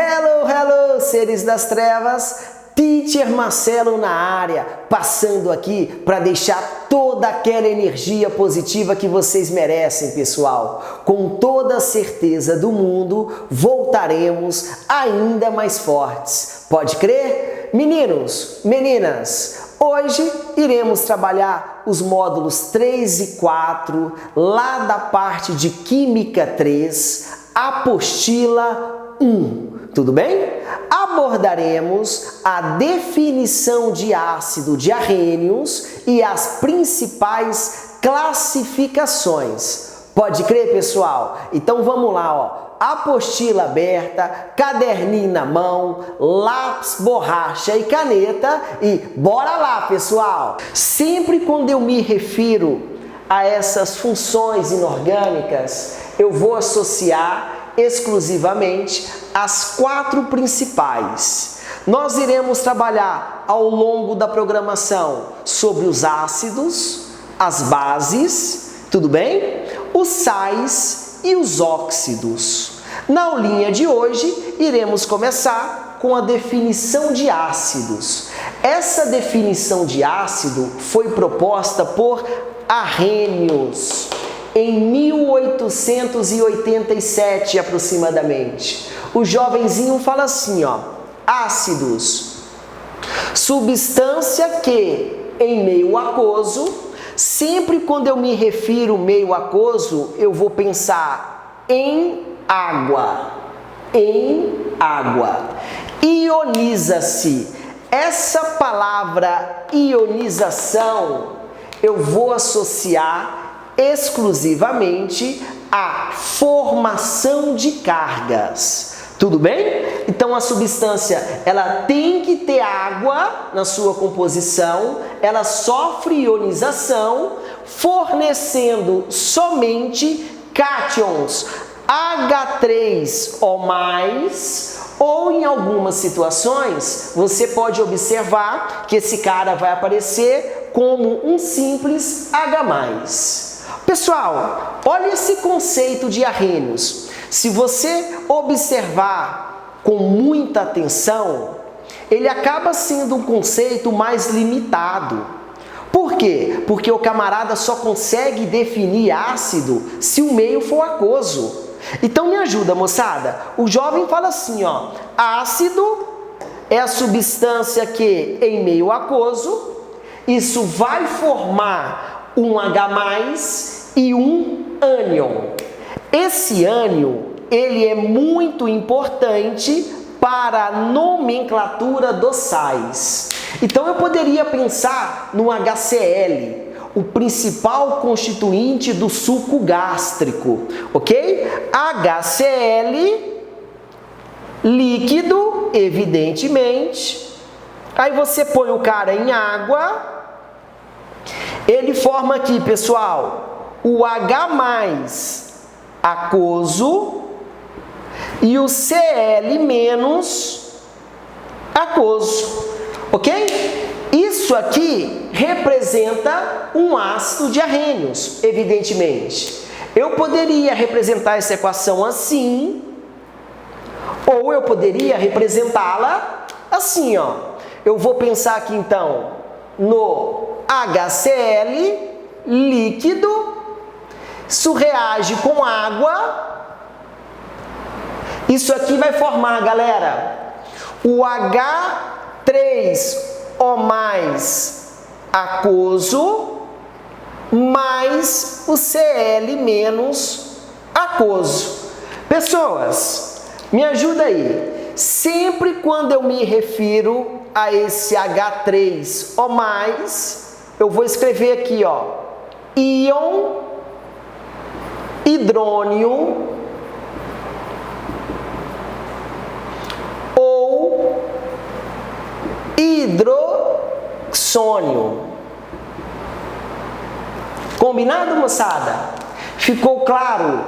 Hello, hello, seres das trevas, Teacher Marcelo na área, passando aqui para deixar toda aquela energia positiva que vocês merecem, pessoal. Com toda a certeza do mundo, voltaremos ainda mais fortes. Pode crer? Meninos, meninas, hoje iremos trabalhar os módulos 3 e 4, lá da parte de Química 3, apostila 1. Tudo bem? Abordaremos a definição de ácido de arrênios e as principais classificações. Pode crer, pessoal? Então vamos lá, ó. Apostila aberta, caderninho na mão, lápis, borracha e caneta e bora lá, pessoal! Sempre quando eu me refiro a essas funções inorgânicas, eu vou associar exclusivamente as 4 principais. Nós iremos trabalhar ao longo da programação sobre os ácidos, as bases, tudo bem? Os sais e os óxidos. Na aulinha de hoje, iremos começar com a definição de ácidos. Essa definição de ácido foi proposta por Arrhenius em 1887 aproximadamente. O jovenzinho fala assim, ó: ácidos, substância que em meio aquoso, sempre quando eu me refiro meio aquoso, eu vou pensar em água, ioniza-se. Essa palavra ionização eu vou associar exclusivamente a formação de cargas. Tudo bem? Então a substância, ela tem que ter água na sua composição, ela sofre ionização, fornecendo somente cátions H3O+, ou em algumas situações, você pode observar que esse cara vai aparecer como um simples H+. Pessoal, olha esse conceito de arrênios. Se você observar com muita atenção, ele acaba sendo um conceito mais limitado. Por quê? Porque o camarada só consegue definir ácido se o meio for aquoso. Então me ajuda, moçada. O jovem fala assim, ó: ácido é a substância que em meio aquoso, isso vai formar um H+ e um ânion. Esse ânion, ele é muito importante para a nomenclatura dos sais. Então eu poderia pensar no HCl, o principal constituinte do suco gástrico, ok? HCl, líquido, evidentemente. Aí você põe o cara em água, ele forma aqui, pessoal, o H+ aquoso e o Cl- aquoso, ok? Isso aqui representa um ácido de arrênios, evidentemente. Eu poderia representar essa equação assim, ou eu poderia representá-la assim, ó. Eu vou pensar aqui, então, no HCl líquido, isso reage com água. Isso aqui vai formar, galera, o H3O+ aquoso mais o Cl- aquoso. Pessoas, me ajuda aí. Sempre quando eu me refiro a esse H3O+, eu vou escrever aqui, ó, íon hidrônio ou hidroxônio. Combinado, moçada? Ficou claro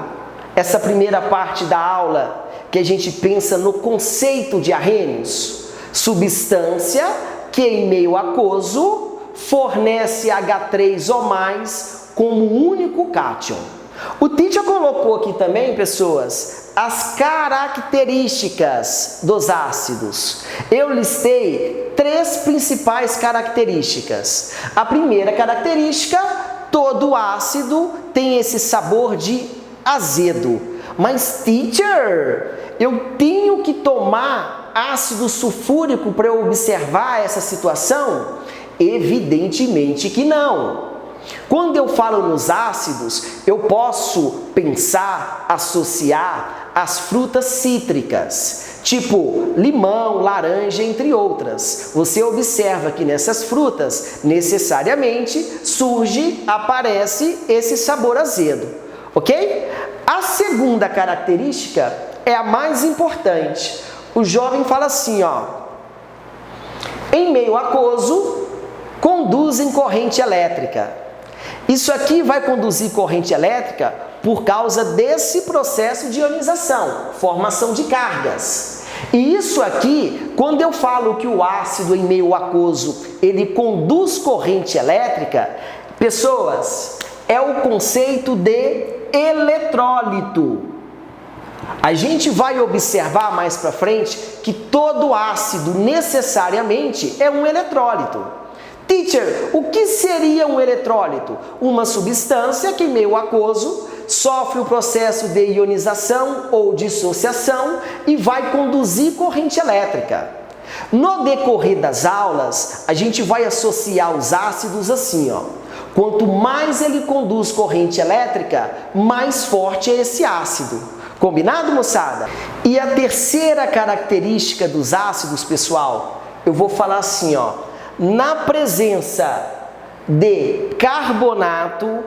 essa primeira parte da aula que a gente pensa no conceito de arrênios? Substância que em meio aquoso fornece H3O+ como único cátion. O teacher colocou aqui também, pessoas, as características dos ácidos. Eu listei 3 principais características. A primeira característica, todo ácido tem esse sabor de azedo. Mas, teacher, eu tenho que tomar ácido sulfúrico para eu observar essa situação? Evidentemente que não. Quando eu falo nos ácidos, eu posso pensar, associar as frutas cítricas, tipo limão, laranja, entre outras. Você observa que nessas frutas, necessariamente, aparece esse sabor azedo, ok? A segunda característica é a mais importante. O jovem fala assim, ó, em meio aquoso, conduzem corrente elétrica. Isso aqui vai conduzir corrente elétrica por causa desse processo de ionização, formação de cargas. E isso aqui, quando eu falo que o ácido em meio aquoso, ele conduz corrente elétrica, pessoas, é o conceito de eletrólito. A gente vai observar mais para frente que todo ácido necessariamente é um eletrólito. Teacher, o que seria um eletrólito? Uma substância que em meio aquoso sofre o processo de ionização ou dissociação e vai conduzir corrente elétrica. No decorrer das aulas, a gente vai associar os ácidos assim, ó. Quanto mais ele conduz corrente elétrica, mais forte é esse ácido. Combinado, moçada? E a terceira característica dos ácidos, pessoal, eu vou falar assim, ó. Na presença de carbonato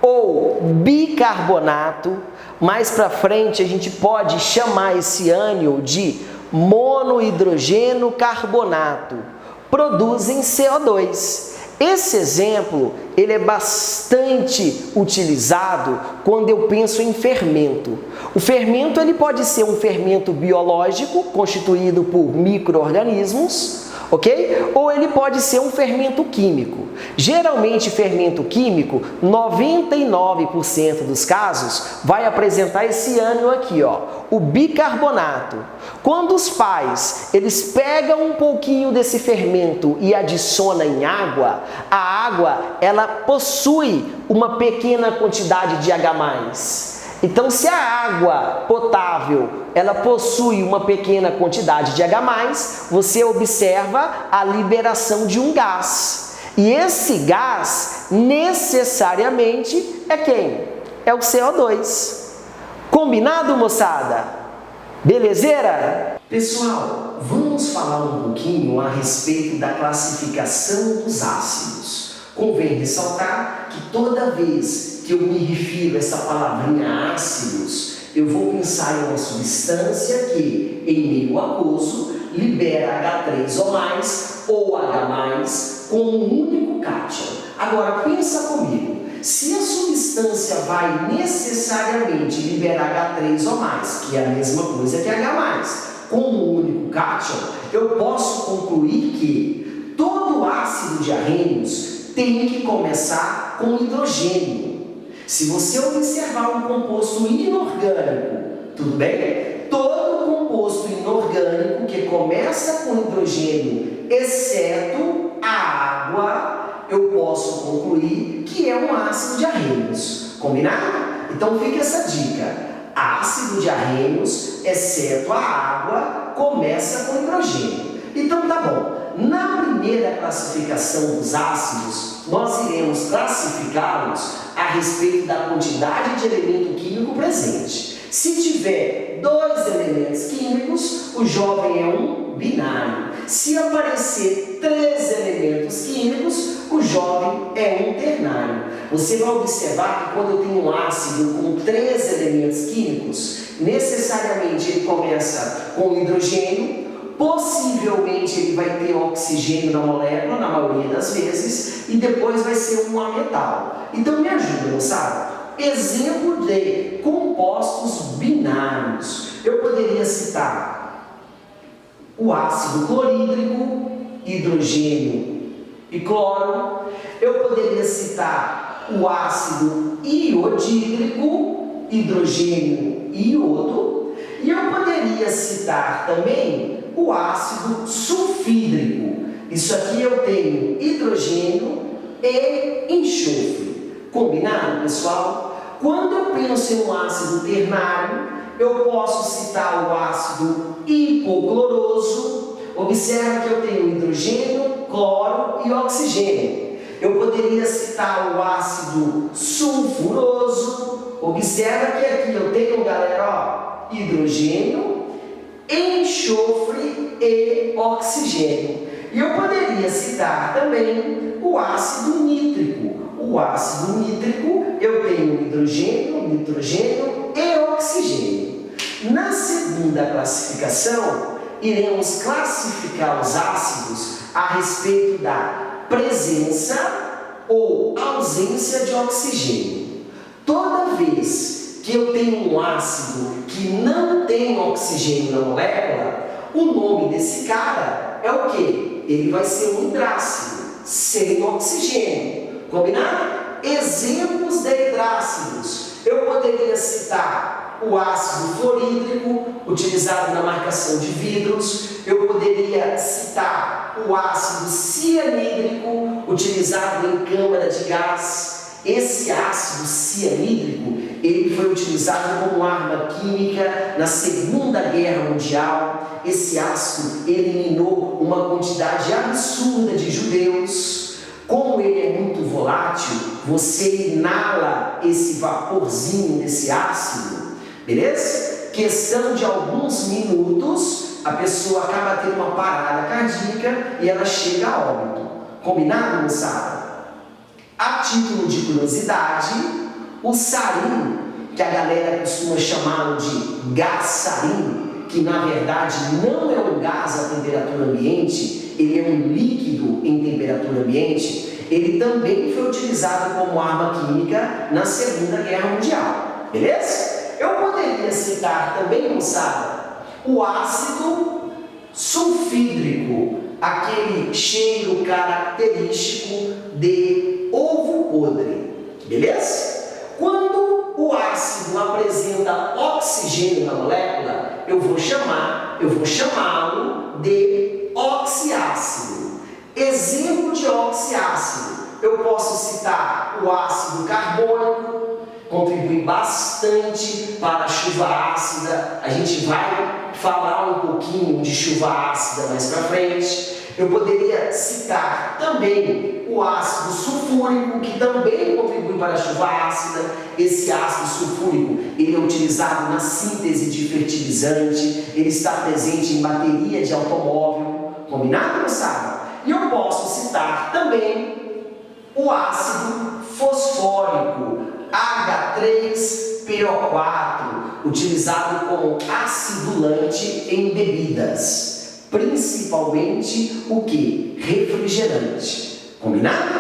ou bicarbonato, mais para frente a gente pode chamar esse ânion de monohidrogeno carbonato, produzem CO2. Esse exemplo, ele é bastante utilizado quando eu penso em fermento. O fermento, ele pode ser um fermento biológico, constituído por micro-organismos, ok? Ou ele pode ser um fermento químico. Geralmente, fermento químico, 99% dos casos, vai apresentar esse ânion aqui, ó, o bicarbonato. Quando os pais, eles pegam um pouquinho desse fermento e adicionam em água, a água, ela possui uma pequena quantidade de H+. Então, se a água potável, ela possui uma pequena quantidade de H+, você observa a liberação de um gás. E esse gás, necessariamente, é quem? É o CO2. Combinado, moçada? Belezeira? Pessoal, vamos falar um pouquinho a respeito da classificação dos ácidos. Convém ressaltar que toda vez que eu me refiro a essa palavrinha ácidos, eu vou pensar em uma substância que, em meio aquoso, libera H3 ou H+, com um único cátion. Agora, pensa comigo, se a substância vai necessariamente liberar H3 ou mais, que é a mesma coisa que H+, com um único cátion, eu posso concluir que todo ácido de arrênios tem que começar com hidrogênio. Se você observar um composto inorgânico, tudo bem? Todo composto inorgânico que começa com hidrogênio, exceto a água, eu posso concluir que é um ácido de arrênios. Combinado? Então fica essa dica. Ácido de arrênios, exceto a água, começa com hidrogênio. Então tá bom. Na primeira classificação dos ácidos, nós iremos classificá-los a respeito da quantidade de elemento químico presente. Se tiver 2 elementos químicos, o jovem é um binário. Se aparecer 3 elementos químicos, o jovem é um ternário. Você vai observar que quando eu tenho um ácido com 3 elementos químicos, necessariamente ele começa com hidrogênio, possivelmente ele vai ter oxigênio na molécula, na maioria das vezes, e depois vai ser um ametal. Então me ajuda, moçada. Exemplo de compostos binários. Eu poderia citar o ácido clorídrico, hidrogênio e cloro. Eu poderia citar o ácido iodídrico, hidrogênio e iodo, e eu poderia citar também o ácido sulfídrico. Isso aqui eu tenho hidrogênio e enxofre. Combinado, pessoal? Quando eu penso em um ácido ternário, eu posso citar o ácido hipocloroso. Observa que eu tenho hidrogênio, cloro e oxigênio. Eu poderia citar o ácido sulfuroso. Observa que aqui eu tenho, galera, ó, hidrogênio, enxofre e oxigênio. E eu poderia citar também o ácido nítrico. O ácido nítrico, eu tenho hidrogênio, nitrogênio e oxigênio. Na segunda classificação, iremos classificar os ácidos a respeito da presença ou ausência de oxigênio. Toda vez que eu tenho um ácido que não tem oxigênio na molécula, o nome desse cara é o quê? Ele vai ser um hidrácido, sem oxigênio. Combinado? Exemplos de hidrácidos. Eu poderia citar o ácido fluorídrico, utilizado na marcação de vidros. Eu poderia citar o ácido cianídrico, utilizado em câmara de gás. Esse ácido cianídrico, ele foi utilizado como arma química na Segunda Guerra Mundial. Esse ácido eliminou uma quantidade absurda de judeus. Como ele é muito volátil, você inala esse vaporzinho desse ácido, beleza? Questão de alguns minutos, a pessoa acaba tendo uma parada cardíaca e ela chega a óbito. Combinado, moçada? A título de curiosidade, o sarim, que a galera costuma chamá-lo de gás sarim, que na verdade não é um gás a temperatura ambiente, ele é um líquido em temperatura ambiente, ele também foi utilizado como arma química na Segunda Guerra Mundial, beleza? Eu poderia citar também, moçada, o ácido sulfídrico, aquele cheiro característico de ovo podre, beleza? Quando o ácido apresenta oxigênio na molécula, eu vou chamá-lo de oxiácido. Exemplo de oxiácido, eu posso citar o ácido carbônico, contribui bastante para a chuva ácida. A gente vai falar um pouquinho de chuva ácida mais para frente. Eu poderia citar também o ácido sulfúrico, que também contribui para a chuva ácida. Esse ácido sulfúrico, ele é utilizado na síntese de fertilizante, ele está presente em bateria de automóvel. Combinado, moçada? E eu posso citar também o ácido fosfórico, H3PO4, utilizado como acidulante em bebidas, principalmente o que? Refrigerante. Combinado?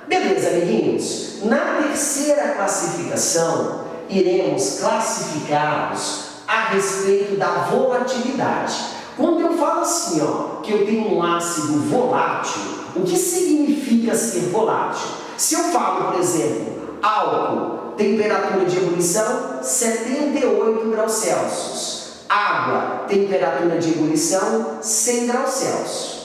Beleza, amiguinhos? Na terceira classificação, iremos classificá-los a respeito da volatilidade. Quando eu falo assim, ó, que eu tenho um ácido volátil, o que significa ser volátil? Se eu falo, por exemplo, álcool, temperatura de ebulição 78 graus Celsius. Água, temperatura de ebulição 100 graus Celsius.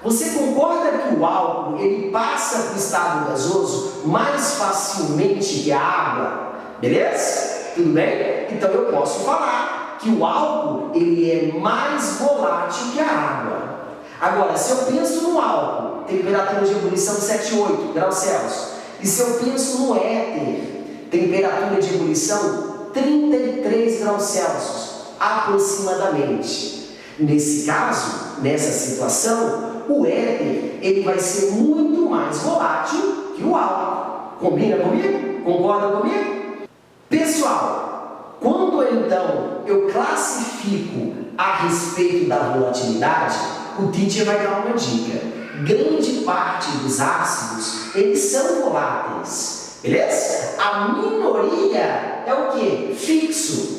Você concorda que o álcool ele passa para o estado gasoso mais facilmente que a água? Beleza? Tudo bem? Então eu posso falar que o álcool ele é mais volátil que a água. Agora, se eu penso no álcool, temperatura de ebulição 78 graus Celsius, e se eu penso no éter, temperatura de ebulição 33 graus Celsius, aproximadamente. Nesse caso, nessa situação, o éter ele vai ser muito mais volátil que o álcool. Combina comigo? Concorda comigo? Pessoal, quando então eu classifico a respeito da volatilidade, o teacher vai dar uma dica. Grande parte dos ácidos, eles são voláteis, beleza? A minoria é o que? Fixo.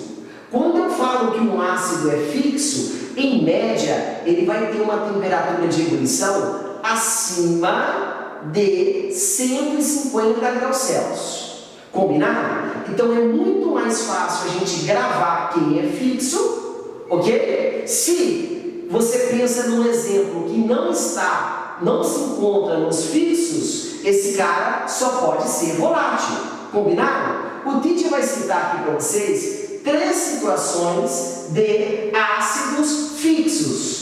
Quando eu falo que um ácido é fixo, em média, ele vai ter uma temperatura de ebulição acima de 150 graus Celsius. Combinado? Então é muito mais fácil a gente gravar quem é fixo, ok? Se você pensa num exemplo que não se encontra nos fixos, esse cara só pode ser volátil. Combinado? O teacher vai citar aqui para vocês 3 situações de ácidos fixos.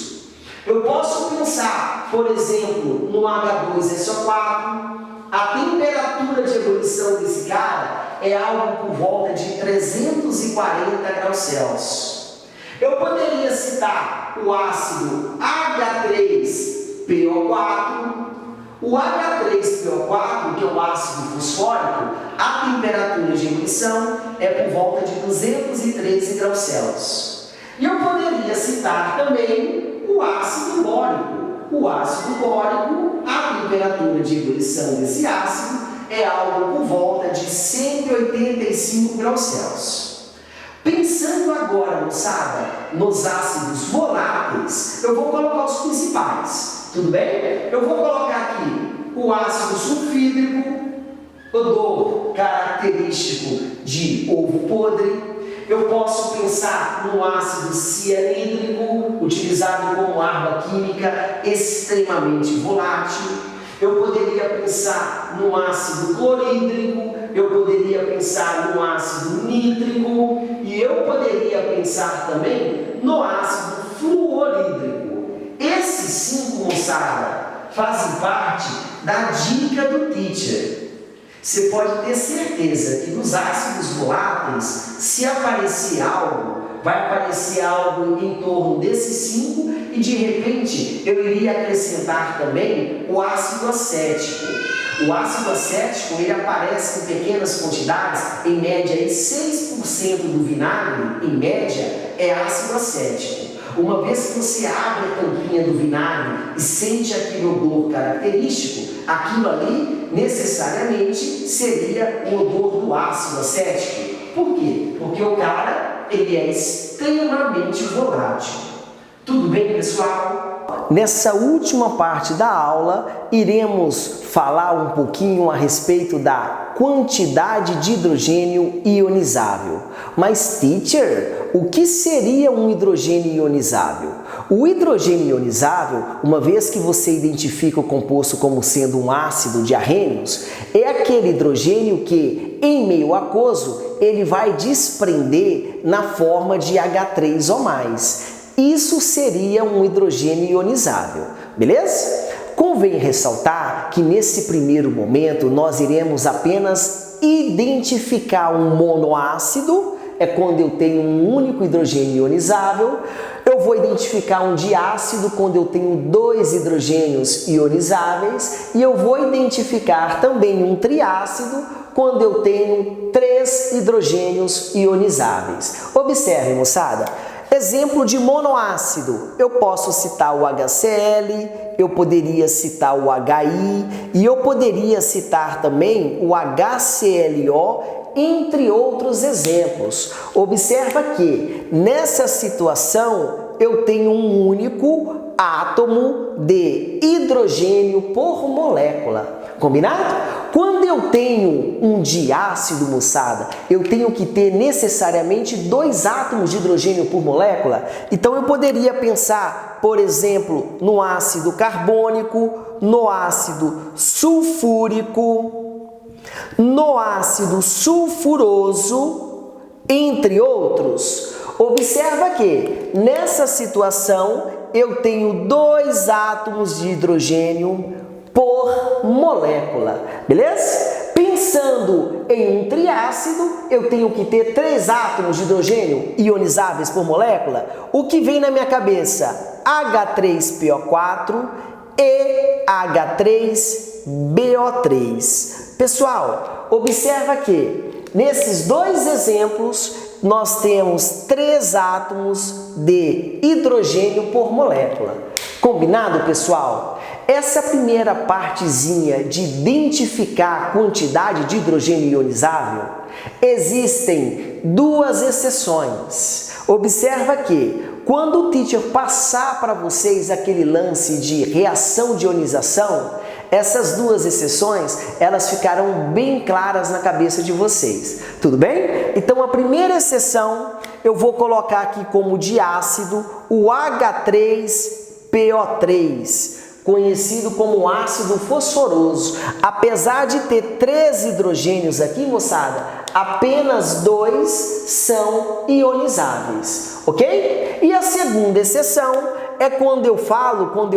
Eu posso pensar, por exemplo, no H2SO4, a temperatura de ebulição desse cara é algo por volta de 340 graus Celsius. Eu poderia citar o ácido H3PO4. O H3PO4, que é o ácido fosfórico, a temperatura de ebulição é por volta de 213 graus Celsius. E eu poderia citar também o ácido bórico. O ácido bórico, a temperatura de ebulição desse ácido é algo por volta de 185 graus Celsius. Pensando agora, moçada, nos ácidos voláteis, eu vou colocar os principais, tudo bem? Eu vou colocar aqui o ácido sulfídrico, odor característico de ovo podre. Eu posso pensar no ácido cianídrico, utilizado como arma química extremamente volátil. Eu poderia pensar no ácido clorídrico, eu poderia pensar no ácido nítrico e eu poderia pensar também no ácido fluorídrico. Esses 5, moçada, fazem parte da dica do teacher. Você pode ter certeza que nos ácidos voláteis, se aparecer algo, vai aparecer algo em torno desses 5 e de repente eu iria acrescentar também o ácido acético. O ácido acético ele aparece em pequenas quantidades, em média 6% do vinagre, em média, é ácido acético. Uma vez que você abre a tampinha do vinagre e sente aquele odor característico, aquilo ali necessariamente seria o odor do ácido acético. Por quê? Porque o cara ele é extremamente volátil. Tudo bem, pessoal? Nessa última parte da aula, iremos falar um pouquinho a respeito da quantidade de hidrogênio ionizável. Mas, teacher, o que seria um hidrogênio ionizável? O hidrogênio ionizável, uma vez que você identifica o composto como sendo um ácido de arrênios, é aquele hidrogênio que, em meio aquoso, ele vai desprender na forma de H3 ou mais. Isso seria um hidrogênio ionizável, beleza? Convém ressaltar que nesse primeiro momento nós iremos apenas identificar um monoácido, é quando eu tenho um único hidrogênio ionizável. Eu vou identificar um diácido quando eu tenho 2 hidrogênios ionizáveis e eu vou identificar também um triácido quando eu tenho 3 hidrogênios ionizáveis. Observe, moçada. Exemplo de monoácido, eu posso citar o HCl, eu poderia citar o HI e eu poderia citar também o HClO, entre outros exemplos. Observa que nessa situação eu tenho um único átomo de hidrogênio por molécula. Combinado? Quando eu tenho um diácido, moçada, eu tenho que ter necessariamente 2 átomos de hidrogênio por molécula. Então eu poderia pensar, por exemplo, no ácido carbônico, no ácido sulfúrico, no ácido sulfuroso, entre outros. Observa que nessa situação eu tenho 2 átomos de hidrogênio por molécula, beleza? Pensando em um triácido, eu tenho que ter 3 átomos de hidrogênio ionizáveis por molécula. O que vem na minha cabeça? H3PO4 e H3BO3. Pessoal, observa que nesses 2 exemplos nós temos 3 átomos de hidrogênio por molécula. Combinado, pessoal? Essa primeira partezinha de identificar a quantidade de hidrogênio ionizável, existem 2 exceções. Observa que quando o teacher passar para vocês aquele lance de reação de ionização, Essas duas exceções, elas ficarão bem claras na cabeça de vocês. Tudo bem? Então, a primeira exceção, eu vou colocar aqui como diácido o H3PO3, conhecido como ácido fosforoso. Apesar de ter 3 hidrogênios aqui, moçada, apenas 2 são ionizáveis, ok? E a segunda exceção é quando eu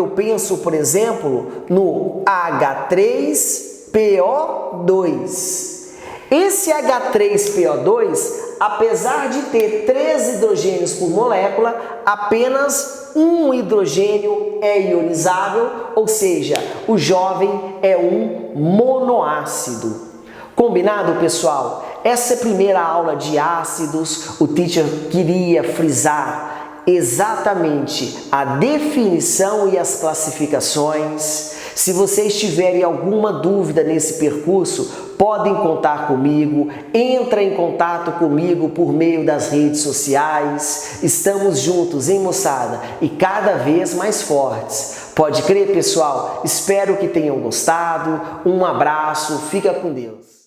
penso, por exemplo, no H3PO2. Esse H3PO2, apesar de ter 3 hidrogênios por molécula, apenas um hidrogênio é ionizável, ou seja, o jovem é um monoácido. Combinado, pessoal? Essa primeira aula de ácidos, o teacher queria frisar exatamente a definição e as classificações. Se vocês tiverem alguma dúvida nesse percurso, podem contar comigo, entra em contato comigo por meio das redes sociais. Estamos juntos, hein, moçada? E cada vez mais fortes. Pode crer, pessoal? Espero que tenham gostado. Um abraço, fica com Deus.